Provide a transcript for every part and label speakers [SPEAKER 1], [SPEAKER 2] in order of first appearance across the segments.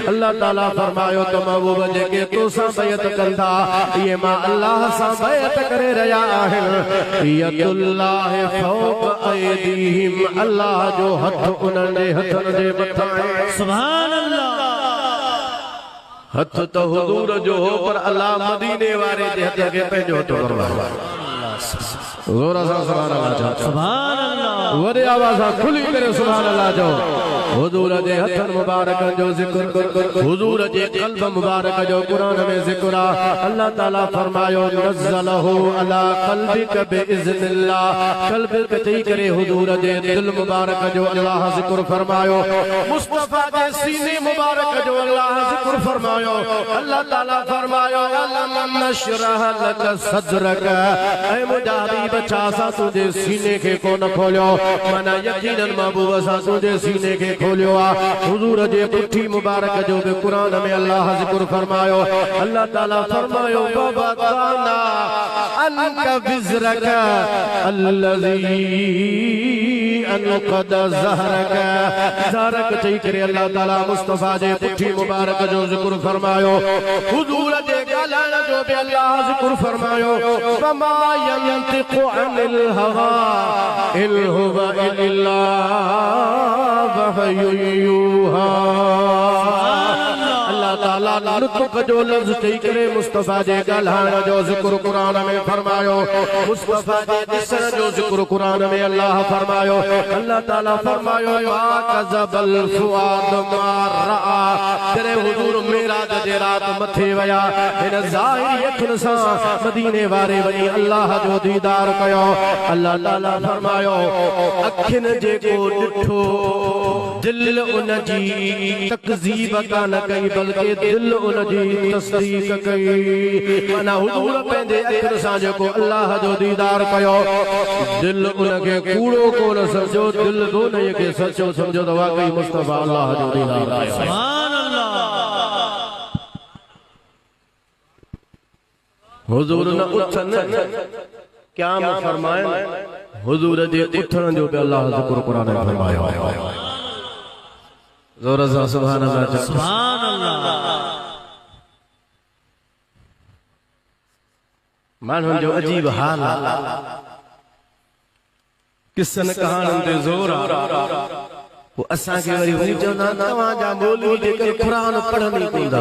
[SPEAKER 1] अल्लाह ताला फरमायो तो महबूब जेके तो सां बैत कंदा ये मां अल्लाह सां बैत करे रहा है। यदुल्लाह फौक ऐदीहिम अल्लाह जो हथ उन्हनि जे हथनि जे मथां है।
[SPEAKER 2] सुभान अल्लाह।
[SPEAKER 1] हथ तो हुजूर जो हो पर अल्लाह मदीने वारे जे हथ खे पंहिंजो हथ करवायो। ज़ोर सां सुभान अल्लाह चओ।
[SPEAKER 2] सुभान अल्लाह।
[SPEAKER 1] वॾे आवाज़ सां खुली करे सुभान अल्लाह चओ। हुजूर जे हथनि मुबारक जो ज़िक्र, हुजूर जे क़ल्ब मुबारक जो कुरान में ज़िक्र आहे। अल्लाह ताला फरमायो नज़्ज़लहु अला क़ल्बिक बिइज़्निल्लाह। क़ल्ब के चई करे हुजूर जे दिल मुबारक जो अल्लाह ज़िक्र फरमायो। मुस्तफा जे सीने मुबारक जो अल्लाह ज़िक्र फरमायो। अल्लाह ताला फरमायो अलम नशरह लक सदरक। ऐ मुंहिंजा हबीब छा असां तुंहिंजे सीने खे कोन खोलियो? माना यकीनन महबूब असां तुंहिंजे सीने खे खोलियो आ। हुजूर जे पुठी मुबारक जो भी कुरान में अल्लाह ज़िक्र फरमायो। अल्लाह ताला फरमायो वबताना अनका विज़रक अल्लज़ी अनक़द ज़हरक। ज़हरक चई करे अल्लाह ताला मुस्तफा जे पुठी मुबारक जो ज़िक्र फरमायो। हुजूर जे ॻाल्हाइण जो भी अल्लाह ज़िक्र फरमायो। वमा यंतिक़ु अनिल हवा इन हुवा इल्ला वहयु यूहा। अल्लाह ताला नुतक़ जो लफ्ज़ चई करे मुस्तफा जे ॻाल्हाइण जो ज़िक्र कुरान में फरमायो। मुस्तफा जे ॾिसण जो ज़िक्र कुरान में अल्लाह फरमायो। अल्लाह ताला फरमायो मा कज़बल फुआद मा रआ। जॾहिं हुजूर मेराज जे रात मथे विया हिन ज़ाहिरी अखियुनि सां मदीने वारे वञी अल्लाह जो दीदार कयो। अल्लाह ताला फरमायो अखियुनि जेको ॾिठो दिल उन जी तकज़ीब कान कई बल्कि दिल उन जी तस्दीक कई। माना हुजूर पंहिंजे अखियुनि सां जेको अल्लाह जो दीदार कयो दिल उनखे कूड़ो कोन समझो, दिल दोनों खे सचो समझो तो वाकई मुस्तफा अल्लाह जो दीदार कयो।
[SPEAKER 2] सुभान अल्लाह।
[SPEAKER 1] हुजूर न उथन क़याम फरमाए। हुजूर जे उथण जो भी अल्लाह ज़िक्र कुरान में फरमायो। ज़ोर सां सुभान अल्लाह।
[SPEAKER 2] सुभान अल्लाह।
[SPEAKER 1] माण्हुनि जो अजीब हाल आहे। किसन कहाणियुनि ते ज़ोर आहे। वो असांखे वरी हू चवंदा तव्हांजा मौलवी जेके क़ुरान पढ़नि ई कोन्ह था।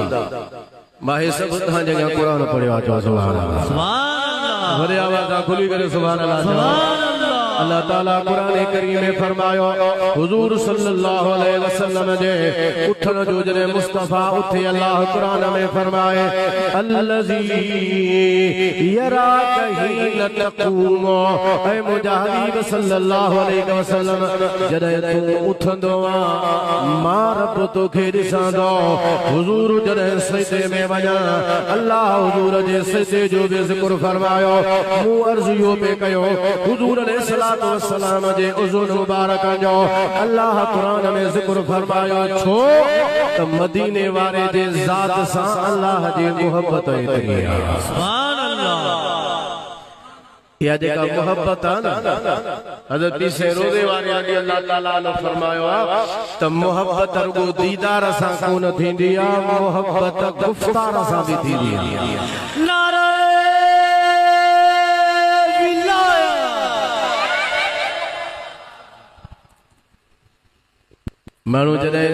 [SPEAKER 1] मां हे सभु तव्हां जॻह क़ुरान पढ़ियो आहे। चओ सुभान अल्लाह।
[SPEAKER 2] सुभान अल्लाह।
[SPEAKER 1] वॾे आवाज़ सां खुली करे सुभान अल्लाह।
[SPEAKER 2] सुभान अल्लाह।
[SPEAKER 1] अल्लाह ताला कुरान करीम में फरमायो हुजूर सल्लल्लाहु अलैहि वसल्लम जे उठण जो जॾहिं मुस्तफा उथे अल्लाह कुरान में फरमाए अल्लज़ी यराक हीन तक़ूम। ऐ मुंहिंजा हबीब सल्लल्लाहु अलैहि वसल्लम जॾहिं तूं उथंदो मां रब तोखे ॾिसंदो। हुजूर जॾहिं सजदे में वञा अल्लाह हुजूर जे सजदे जो भी ज़िक्र फरमायो। मूं अर्ज़ इहो पे कयो हुजूर ने सलाम जे उज़ुन मुबारक जो अल्लाह कुरान में ज़िक्र फरमायो। छो त मदीने वारे जे ज़ात सां अल्लाह जी मोहब्बत एतिरी आहे।
[SPEAKER 2] सुभान अल्लाह।
[SPEAKER 1] या जेका मोहब्बत आहे न हज़रत पीसे रोज़े वारे अली अल्लाह ताला ने फरमायो आहे त मोहब्बत रुगो दीदार सां कोन थींदी आहे, मोहब्बत गुफ़्तार सां भी थींदी आहे।
[SPEAKER 2] नारे
[SPEAKER 1] माण्हू जॾहिं